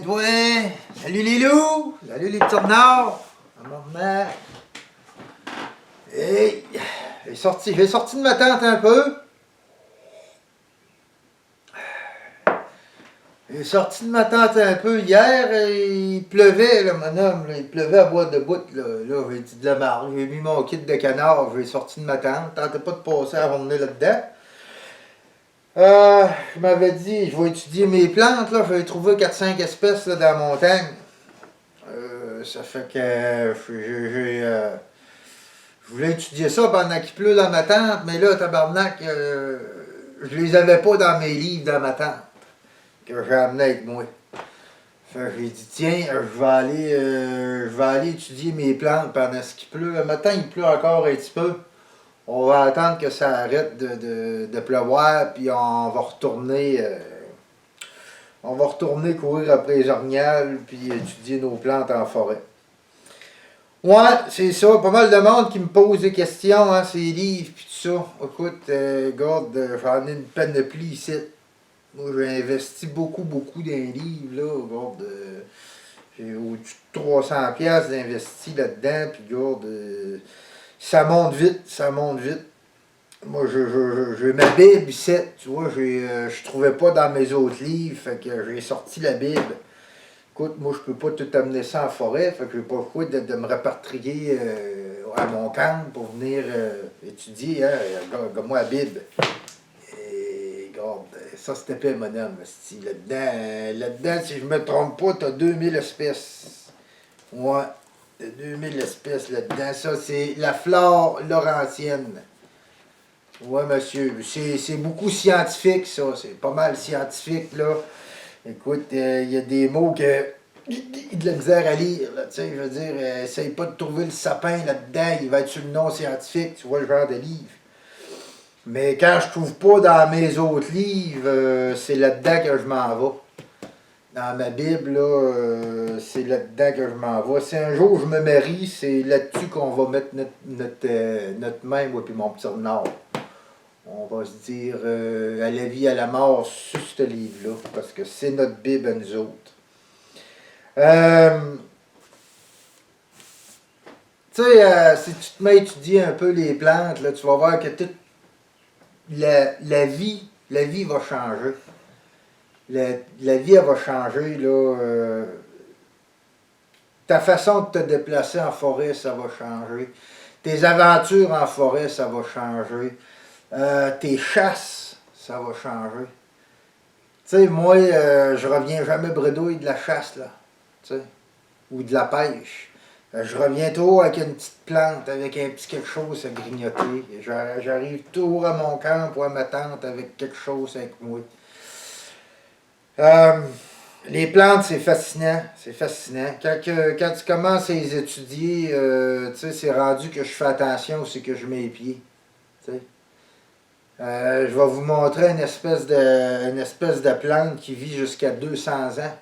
Toi, salut les loups, salut les petits renards, maman. Hey, j'ai sorti de ma tente un peu. J'ai sorti de ma tente un peu hier et il pleuvait, là, mon homme, là, il pleuvait à boire de bout, là j'ai dit de la marre, j'ai mis mon kit de canard, j'ai sorti de ma tente, tentais pas de passer la journée là-dedans. Je m'avais dit, je vais étudier mes plantes, là, je vais trouver 4-5 espèces là, dans la montagne. Ça fait que je voulais étudier ça pendant qu'il pleut dans ma tente, mais là, tabarnak, je les avais pas dans mes livres dans ma tente que j'ai amené avec moi. Fait que j'ai dit, tiens, je vais aller étudier mes plantes pendant ce qu'il pleut. Le matin, il pleut encore un petit peu. On va attendre que ça arrête de pleuvoir, puis on va retourner courir après les orignales, puis étudier nos plantes en forêt. Ouais, c'est ça. Pas mal de monde qui me pose des questions, hein, ces livres, puis tout ça. Écoute, regarde, j'en ai une panoplie ici. Moi, j'ai investi beaucoup dans les livres, là. Regarde, j'ai au-dessus de 300 pièces d'investi là-dedans, puis regarde, ça monte vite, ça monte vite. Moi, j'ai ma Bible ici, tu vois, je trouvais pas dans mes autres livres, fait que j'ai sorti la Bible. Écoute, moi, je peux pas tout amener ça en forêt, fait que j'ai pas le choix de me rapatrier à mon camp pour venir étudier, hein, comme moi, la Bible. Et regarde, ça, c'était pas mon homme, là-dedans, si je me trompe pas, t'as 2000 espèces. Ouais, t'as 2000 espèces là-dedans. Ça, c'est la flore laurentienne. Ouais, monsieur, c'est beaucoup scientifique, ça. C'est pas mal scientifique, là. Écoute, il y a des mots que il de la misère à lire, là, tu sais, je veux dire, essaye pas de trouver le sapin là-dedans, il va être sur le nom scientifique, tu vois le genre de livre. Mais quand je trouve pas dans mes autres livres, c'est là-dedans que je m'en vais. Dans ma Bible, là, c'est là-dedans que je m'en vais. Si un jour je me marie, c'est là-dessus qu'on va mettre notre main, moi puis mon petit renard. On va se dire à la vie, à la mort sur ce livre-là, parce que c'est notre Bible à nous autres. Tu sais, si tu te mets à étudier un peu les plantes, là, tu vas voir que toute la vie va changer. La vie, elle va changer, là. Ta façon de te déplacer en forêt, ça va changer. Tes aventures en forêt, ça va changer. Tes chasses, ça va changer. Tu sais, moi, je reviens jamais bredouille de la chasse, là. Tu sais, ou de la pêche. Je reviens toujours avec une petite plante, avec un petit quelque chose à grignoter. J'arrive toujours à mon camp ou à ma tente avec quelque chose avec moi. Euh, les plantes, c'est fascinant. C'est fascinant. Quand tu commences à les étudier, tu sais, c'est rendu que je fais attention, c'est que je mets les pieds. Tu sais. Je vais vous montrer une espèce de plante qui vit jusqu'à 200 ans.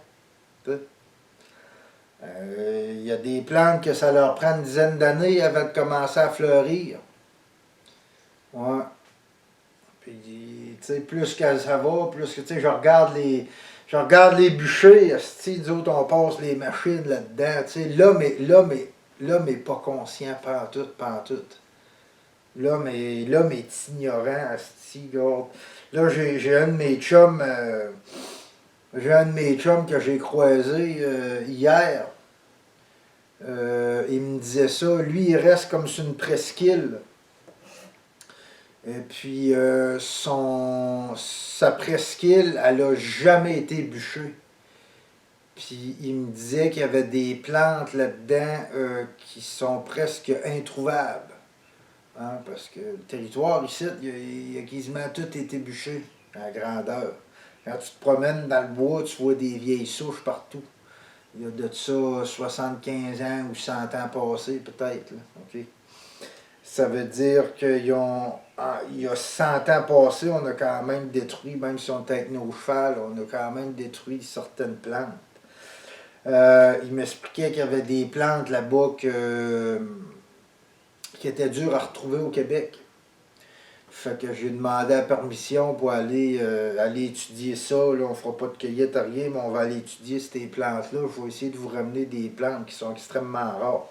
Il y a des plantes que ça leur prend une dizaine d'années avant de commencer à fleurir. Ouais. Puis, tu sais, plus que ça va, plus que, tu sais, je regarde les bûchers, asti, nous autres, on passe les machines là-dedans, tu sais, l'homme est pas conscient, pantoute. L'homme est ignorant, asti, regarde. Là, j'ai un de mes chums que j'ai croisé hier. Il me disait ça. Lui, il reste comme sur une presqu'île. Et puis, sa presqu'île, elle a jamais été bûchée. Puis, il me disait qu'il y avait des plantes là-dedans qui sont presque introuvables. Hein, parce que le territoire ici, il a quasiment tout été bûché à grandeur. Quand tu te promènes dans le bois, tu vois des vieilles souches partout. Il y a de ça 75 ans ou 100 ans passés, peut-être. Là. Okay. Ça veut dire qu'il y a 100 ans passés, on a quand même détruit, même si on était avec nos chevals, on a quand même détruit certaines plantes. Il m'expliquait qu'il y avait des plantes là-bas qui étaient dures à retrouver au Québec. Fait que j'ai demandé la permission pour aller étudier ça. Là, on fera pas de cueillette à rien, mais on va aller étudier ces plantes-là. Je vais essayer de vous ramener des plantes qui sont extrêmement rares.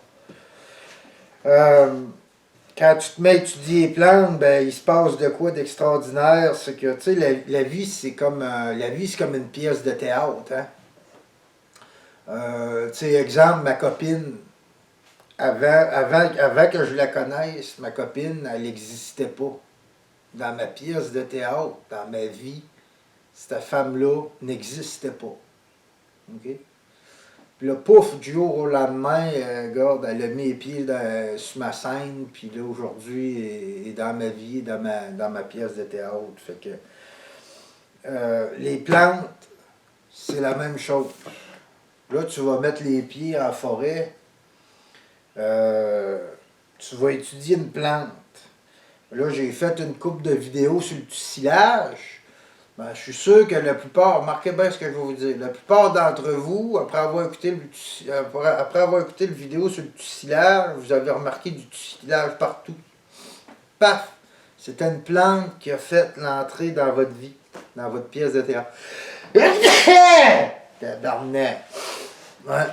Quand tu te mets à étudier les plantes, ben, il se passe de quoi d'extraordinaire? C'est que, tu sais, la vie, c'est comme, c'est comme une pièce de théâtre. Hein? Tu sais, exemple, ma copine, avant que je la connaisse, ma copine, elle n'existait pas. Dans ma pièce de théâtre, dans ma vie, cette femme-là n'existait pas. OK? Puis là, pouf, du jour au lendemain, regarde, elle a mis les pieds sur ma scène, puis là, aujourd'hui, elle est dans ma vie, dans ma pièce de théâtre. Fait que les plantes, c'est la même chose. Là, tu vas mettre les pieds en forêt, tu vas étudier une plante. Là, j'ai fait une couple de vidéos sur le tussilage. Ben, je suis sûr que la plupart, remarquez bien ce que je vais vous dire, la plupart d'entre vous, après avoir écouté le vidéo sur le tussilage, vous avez remarqué du tussilage partout. Paf! C'était une plante qui a fait l'entrée dans votre vie, dans votre pièce de théâtre. Tabarnak! Ouais.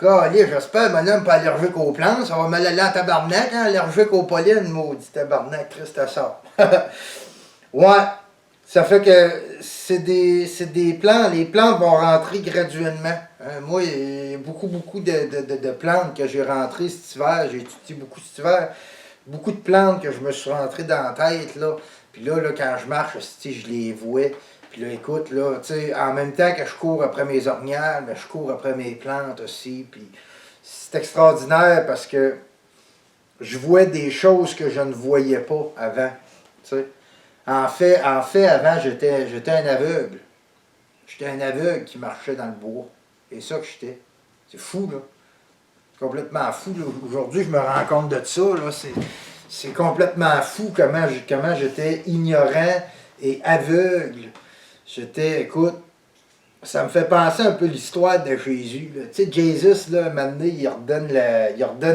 Calé, j'espère, madame, pas allergique aux plantes, ça va mal aller en tabarnak, hein, allergique aux pollens, maudit tabarnak, triste à ça. Ouais, ça fait que c'est des plantes, les plantes vont rentrer graduellement. Hein. Moi, il y a beaucoup de plantes que j'ai rentrées cet hiver, j'ai étudié beaucoup cet hiver, beaucoup de plantes que je me suis rentré dans la tête, là. Puis là, quand je marche, je les vois. Puis là, écoute, là, tu sais, en même temps que je cours après mes orignales, ben, je cours après mes plantes aussi. Puis c'est extraordinaire parce que je vois des choses que je ne voyais pas avant. Tu sais. En fait, avant, j'étais un aveugle. J'étais un aveugle qui marchait dans le bois. Et ça que j'étais. C'est fou, là. Complètement fou. Là. Aujourd'hui, je me rends compte de ça. Là. C'est complètement fou comment j'étais ignorant et aveugle. J'étais, écoute, ça me fait penser un peu l'histoire de Jésus. Tu sais, Jésus, là, maintenant, il redonne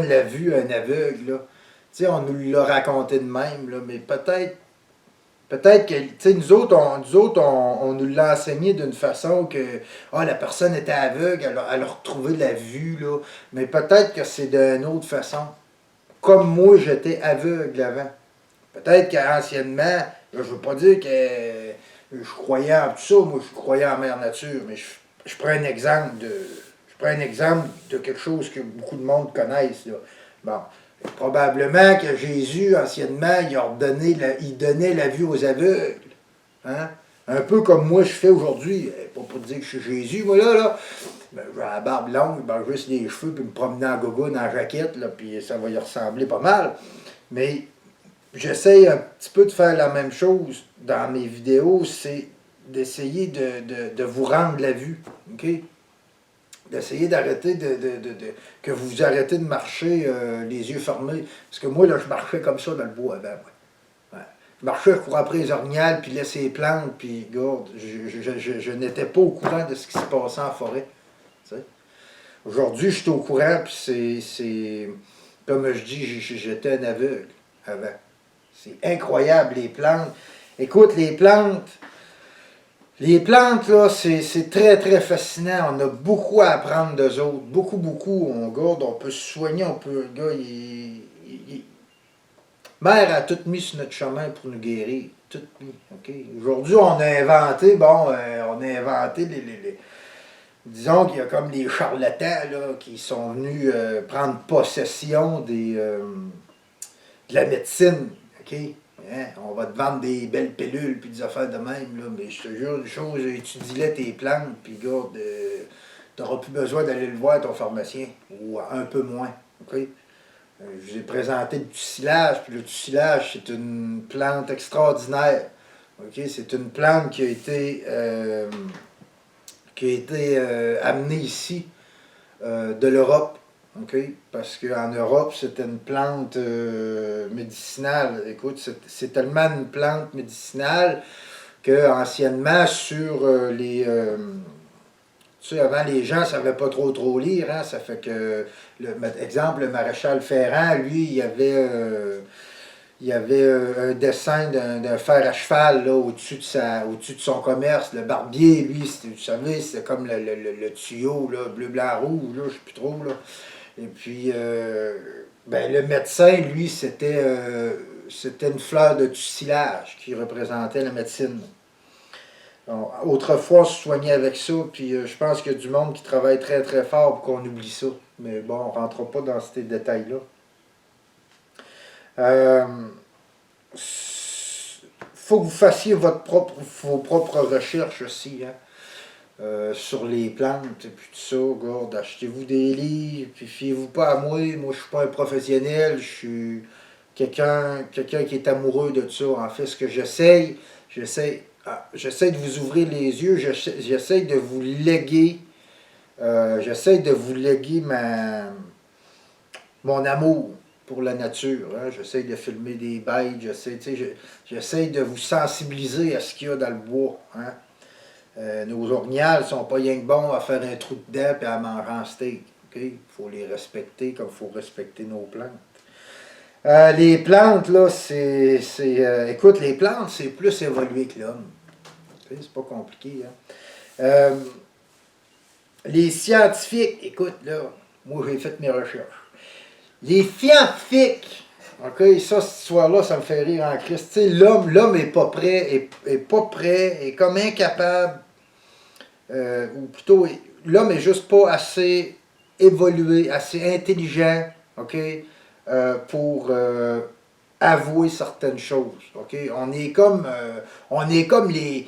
la vue à un aveugle. Là. Tu sais, on nous l'a raconté de même, là, mais peut-être que, tu sais, nous autres, on nous l'a enseigné d'une façon que, la personne était aveugle, elle a retrouvé la vue, là. Mais peut-être que c'est d'une autre façon. Comme moi, j'étais aveugle avant. Peut-être qu'anciennement, je veux pas dire que je croyais en tout ça, moi je croyais en mère nature, mais je prends un exemple de quelque chose que beaucoup de monde connaissent. Là. Bon, probablement que Jésus, anciennement, il donnait la vue aux aveugles. Hein? Un peu comme moi je fais aujourd'hui. Pas pour dire que je suis Jésus, moi là. Ben, j'ai la barbe longue, ben, juste les cheveux, puis me promener en gogoune, en jaquette, là, puis ça va y ressembler pas mal. Mais j'essaye un petit peu de faire la même chose dans mes vidéos, c'est d'essayer de vous rendre la vue. OK? D'essayer d'arrêter que vous arrêtez de marcher les yeux fermés. Parce que moi, là, je marchais comme ça dans le bois avant. Ouais. Je marchais, je courais après les orignales, puis laissais les plantes, puis regarde, je n'étais pas au courant de ce qui se passait en forêt. Aujourd'hui, je suis au courant, puis c'est comme je dis, j'étais un aveugle avant. C'est incroyable, les plantes. Écoute, les plantes, là, c'est très, très fascinant. On a beaucoup à apprendre d'eux autres. Beaucoup. On garde, on peut se soigner, on peut. Le gars, Mère a tout mis sur notre chemin pour nous guérir. Tout mis. OK? Aujourd'hui, on a inventé, disons qu'il y a comme des charlatans là, qui sont venus prendre possession de la médecine. OK? Hein? On va te vendre des belles pilules puis des affaires de même. Là, mais je te jure une chose, étudie-les tes plantes, puis garde, tu n'auras plus besoin d'aller le voir, ton pharmacien, ou un peu moins. OK? Je vous ai présenté le tussilage, puis le tussilage, c'est une plante extraordinaire. OK? C'est une plante qui a été amenée ici de l'Europe. Okay? Parce qu'en Europe, c'était une plante médicinale. Écoute, c'est tellement une plante médicinale que anciennement, Tu sais, avant, les gens ne savaient pas trop lire, hein, ça fait que, exemple, le maréchal Ferrand, lui, il y avait un dessin d'un fer à cheval là, au-dessus de son commerce. Le barbier, lui, vous savez, c'était comme le tuyau, là, bleu, blanc, rouge, là, je ne sais plus trop. Là. Et puis, ben, le médecin, lui, c'était une fleur de tucilage qui représentait la médecine. Donc, autrefois, on se soignait avec ça, puis je pense qu'il y a du monde qui travaille très très fort pour qu'on oublie ça. Mais bon, on ne rentrera pas dans ces détails-là. Euh, faut que vous fassiez vos propres recherches aussi, hein, sur les plantes, et puis tout ça, regarde, achetez-vous des livres, puis fiez-vous pas à moi. Moi, je suis pas un professionnel, je suis quelqu'un qui est amoureux de ça. En fait, ce que j'essaie de vous ouvrir les yeux, j'essaie de vous léguer, mon amour pour la nature. Hein. J'essaie de filmer des bêtes, j'essaie de vous sensibiliser à ce qu'il y a dans le bois. Hein. Nos orignales ne sont pas rien que bons à faire un trou dedans et à manger en steak. Il faut les respecter comme il faut respecter nos plantes. Les plantes, là, écoute, les plantes, c'est plus évolué que l'homme. C'est pas compliqué. Hein. Les scientifiques, écoute, là, moi j'ai fait mes recherches. Les scientifiques, ok, ça, cette histoire-là, ça me fait rire en Christ. Tu sais, l'homme est pas prêt, est pas prêt, est comme incapable, ou plutôt, l'homme est juste pas assez évolué, assez intelligent, ok, pour avouer certaines choses. Okay? On est comme les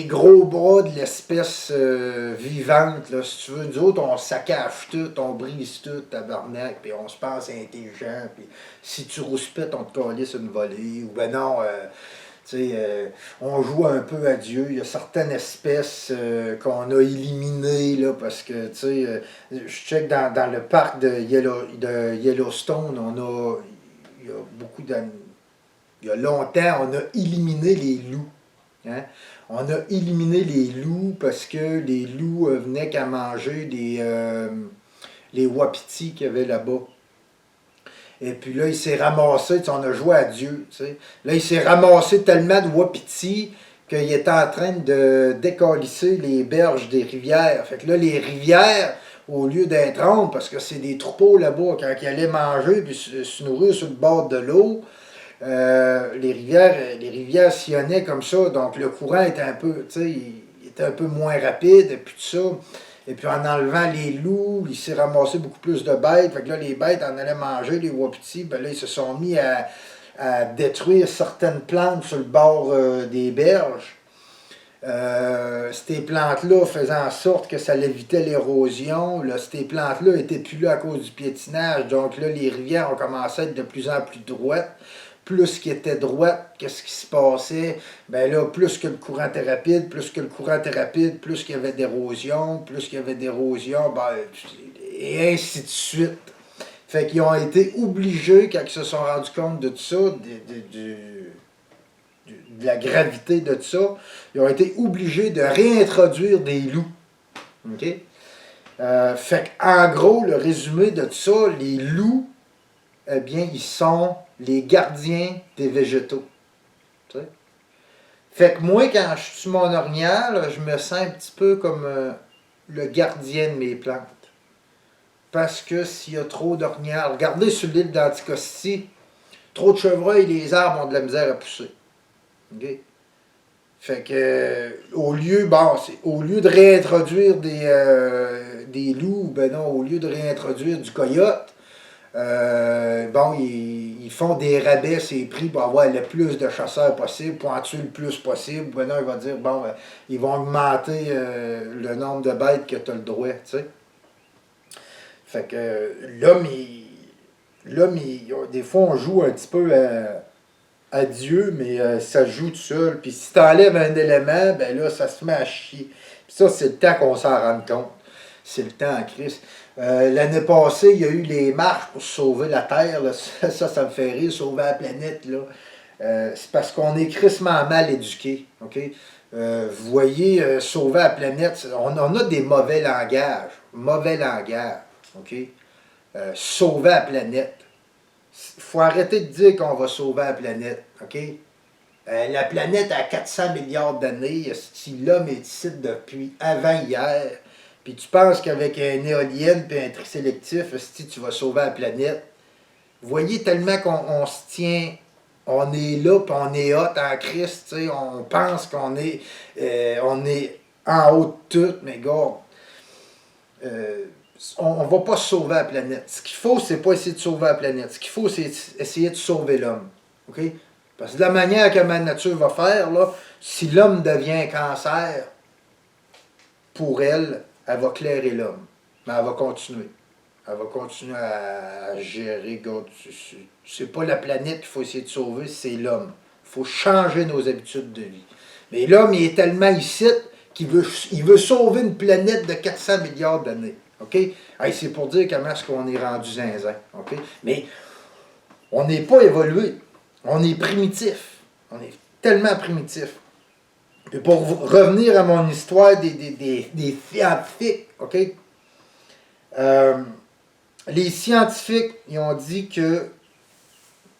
gros bras de l'espèce vivante. Là, si tu veux, nous autres, on saccage tout, on brise tout, tabarnak, puis on se pense intelligent, puis si tu rouspètes, on te calisse une volée, ou ben non, on joue un peu à Dieu. Il y a certaines espèces qu'on a éliminées, là, parce que, je check dans le parc de Yellowstone, il y a beaucoup d'années. Il y a longtemps, on a éliminé les loups. Hein? On a éliminé les loups parce que les loups venaient qu'à manger les wapitis qu'il y avait là-bas. Et puis là, il s'est ramassé, on a joué à Dieu. T'sais. Là, il s'est ramassé tellement de wapitis qu'il était en train de décalisser les berges des rivières. Fait que là, les rivières, au lieu d'être rondes, parce que c'est des troupeaux là-bas, quand ils allaient manger puis se nourrir sur le bord de l'eau, les rivières sillonnaient comme ça, donc le courant était un peu, il était un peu moins rapide, et puis tout ça. Et puis en enlevant les loups, il s'est ramassé beaucoup plus de bêtes. Fait que là, les bêtes en allaient manger, les wapitis, ben là, ils se sont mis à détruire certaines plantes sur le bord des berges. Ces plantes-là faisaient en sorte que ça évitait l'érosion. Ces plantes-là n'étaient plus là à cause du piétinage. Donc là, les rivières ont commencé à être de plus en plus droites. Plus qui était droite, qu'est-ce qui se passait? Ben là, plus que le courant était rapide, plus que le courant était rapide, plus qu'il y avait d'érosion, plus qu'il y avait d'érosion, ben, et ainsi de suite. Fait qu'ils ont été obligés, quand ils se sont rendus compte de tout ça, de la gravité de tout ça, ils ont été obligés de réintroduire des loups. OK? Fait qu'en gros, le résumé de tout ça, les loups, eh bien, ils sont les gardiens des végétaux. T'sais? Fait que moi, quand je suis sur mon orignal, je me sens un petit peu comme le gardien de mes plantes. Parce que s'il y a trop d'orignal, regardez sur l'île d'Anticosti, trop de chevreuils, les arbres ont de la misère à pousser. Okay? Fait que, au lieu de réintroduire des loups, ben non, au lieu de réintroduire du coyote, ils font des rabais ces prix pour avoir le plus de chasseurs possible, pour en tuer le plus possible. Ben non, il va dire, ils vont augmenter le nombre de bêtes que tu as le droit, tu sais. Fait que des fois, on joue un petit peu à Dieu, mais ça joue tout seul. Puis si tu enlèves un élément, ben là, ça se met à chier. Puis ça, c'est le temps qu'on s'en rende compte. C'est le temps en Christ. L'année passée, il y a eu les marches pour sauver la Terre. Là. Ça me fait rire, sauver la planète. Là. c'est parce qu'on est crissement mal éduqué. OK? Vous voyez, sauver la planète, on a des mauvais langages. Mauvais langage. OK? Sauver la planète. Il faut arrêter de dire qu'on va sauver la planète. OK? La planète a 400 milliards d'années. Si l'homme est ici depuis avant hier, puis tu penses qu'avec un éolienne et un tri sélectif, si tu vas sauver la planète, vous voyez tellement qu'on se tient, on est là, puis on est hot en Christ, on pense qu'on est, on est en haut de tout, mais gars, on ne va pas sauver la planète. Ce qu'il faut, c'est pas essayer de sauver la planète. Ce qu'il faut, c'est essayer de sauver l'homme. OK? Parce que de la manière que ma nature va faire, là, si l'homme devient un cancer, pour elle, elle va clairer l'homme. Mais elle va continuer. Elle va continuer à gérer. C'est pas la planète qu'il faut essayer de sauver, c'est l'homme. Il faut changer nos habitudes de vie. Mais l'homme, il est tellement ici qu'il veut sauver une planète de 400 milliards d'années. OK? Hey, c'est pour dire comment est-ce qu'on est rendu zinzin. OK? Mais on n'est pas évolué. On est primitif. On est tellement primitif. Et pour revenir à mon histoire des scientifiques, OK? Les scientifiques, ils ont dit que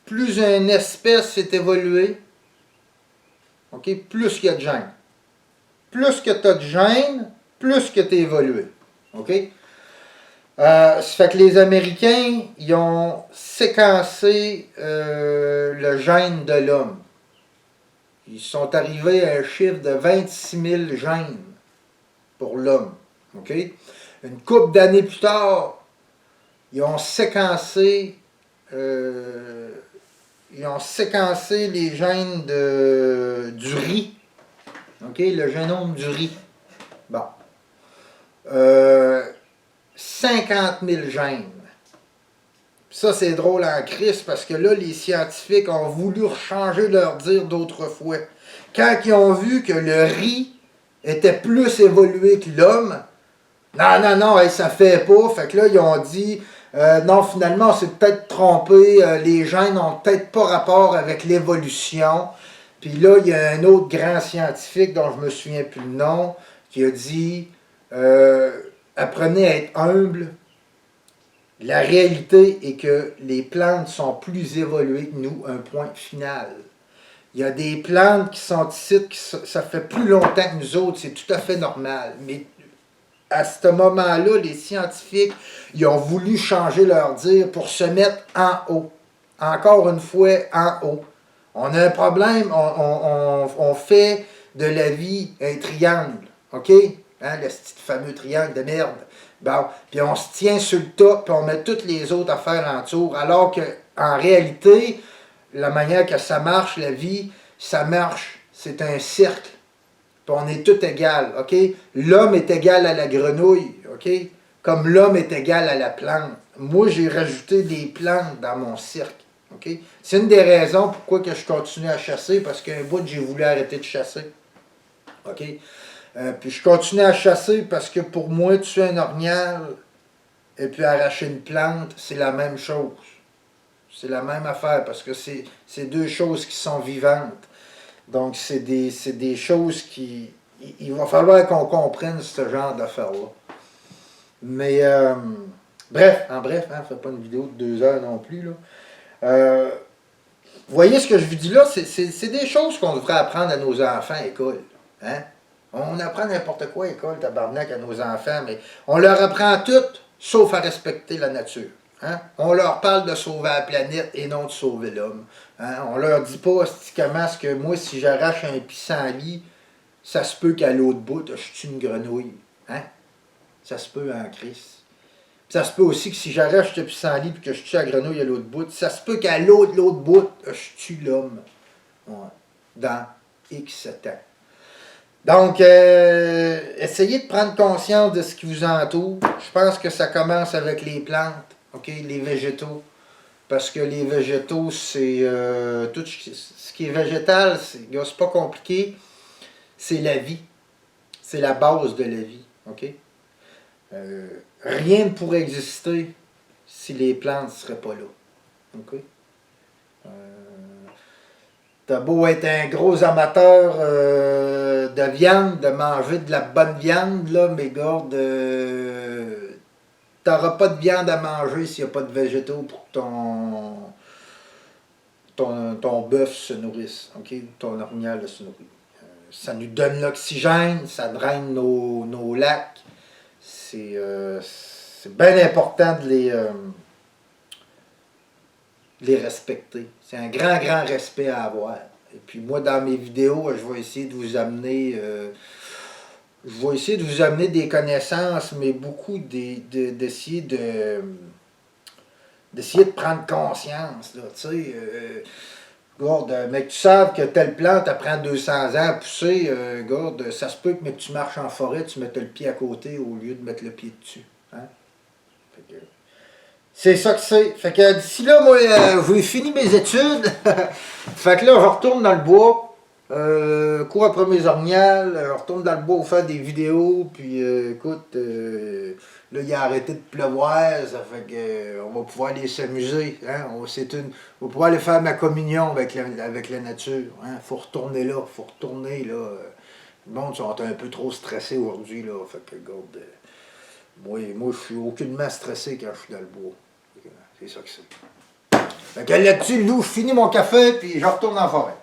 plus une espèce est évoluée, OK, plus il y a de gènes. Plus que tu as de gènes, plus que tu es évolué. OK? Ça fait que les Américains, ils ont séquencé le gène de l'homme. Ils sont arrivés à un chiffre de 26 000 gènes pour l'homme. OK? Une couple d'années plus tard, ils ont séquencé les gènes du riz. OK? Le génome du riz. Bon. 50 000 gènes. Ça, c'est drôle en crise parce que là, les scientifiques ont voulu changer leur dire d'autrefois. Quand ils ont vu que le riz était plus évolué que l'homme, non, hey, ça fait pas. Fait que là, ils ont dit, non, finalement, on s'est peut-être trompé. Les gènes n'ont peut-être pas rapport avec l'évolution. Puis là, il y a un autre grand scientifique dont je me souviens plus le nom, qui a dit, apprenez à être humble. La réalité est que les plantes sont plus évoluées que nous, un point final. Il y a des plantes qui sont ici, ça fait plus longtemps que nous autres, c'est tout à fait normal. Mais à ce moment-là, les scientifiques, ils ont voulu changer leur dire pour se mettre en haut. Encore une fois, en haut. On a un problème, on fait de la vie un triangle. OK? Hein, le fameux triangle de merde. Bon, puis on se tient sur le top, puis on met toutes les autres affaires en tour, alors qu'en réalité, la manière que ça marche, la vie, ça marche, c'est un cercle. Puis on est tout égal, OK? L'homme est égal à la grenouille, OK? Comme l'homme est égal à la plante. Moi, j'ai rajouté des plantes dans mon cercle, OK? C'est une des raisons pourquoi que je continue à chasser, parce qu'un bout, j'ai voulu arrêter de chasser, OK? Puis je continue à chasser parce que pour moi, tuer un orignal et puis arracher une plante, c'est la même chose. C'est la même affaire parce que c'est deux choses qui sont vivantes. Donc, c'est des choses qui... Il va falloir qu'on comprenne ce genre d'affaires-là. Mais, bref, hein, fais pas une vidéo de 2 heures non plus, là. Vous voyez ce que je vous dis là? C'est des choses qu'on devrait apprendre à nos enfants à l'école. Hein? On apprend n'importe quoi à l'école, tabarnak, à nos enfants, mais on leur apprend tout, sauf à respecter la nature. Hein? On leur parle de sauver la planète et non de sauver l'homme. Hein? On leur dit pas comment est-ce que moi, si j'arrache un pissenlit, ça se peut qu'à l'autre bout, je tue une grenouille. Hein? Ça se peut en crise. Ça se peut aussi que si j'arrache le pissenlit et que je tue la grenouille à l'autre bout, ça se peut qu'à l'autre bout, je tue l'homme. Ouais. Dans X temps. Donc, essayez de prendre conscience de ce qui vous entoure. Je pense que ça commence avec les plantes, ok, les végétaux. Parce que les végétaux, c'est tout ce qui est végétal, c'est pas compliqué. C'est la vie. C'est la base de la vie. Ok? Rien ne pourrait exister si les plantes ne seraient pas là. Ok? T'as beau être un gros amateur de viande, de manger de la bonne viande, là, mais garde, t'auras pas de viande à manger s'il n'y a pas de végétaux pour que ton bœuf se nourrisse, ok? Ton orignal se nourrit. Ça nous donne l'oxygène, ça draine nos lacs. C'est bien important de les respecter. C'est un grand, grand respect à avoir. Et puis moi, dans mes vidéos, je vais essayer de vous amener des connaissances, mais beaucoup d'essayer d'essayer de prendre conscience. Là, tu sais, regarde, mais tu saves que telle plante, elle prend 200 ans à pousser, regarde, ça se peut que mais tu marches en forêt, tu mettes le pied à côté au lieu de mettre le pied dessus. Hein? Fait que, c'est ça que c'est. Fait que d'ici là, moi, j'ai fini mes études. Fait que là, je retourne dans le bois. Cours après mes orignales, je retourne dans le bois pour faire des vidéos, puis écoute, là il a arrêté de pleuvoir, ça fait que on va pouvoir aller s'amuser, hein? On va pouvoir aller faire ma communion avec la nature, hein? Faut retourner là, Le monde sont un peu trop stressés aujourd'hui, là, fait que regarde, moi je suis aucunement stressé quand je suis dans le bois, c'est ça que c'est. Fait que là-dessus, Lou, je finis mon café, puis je retourne en forêt.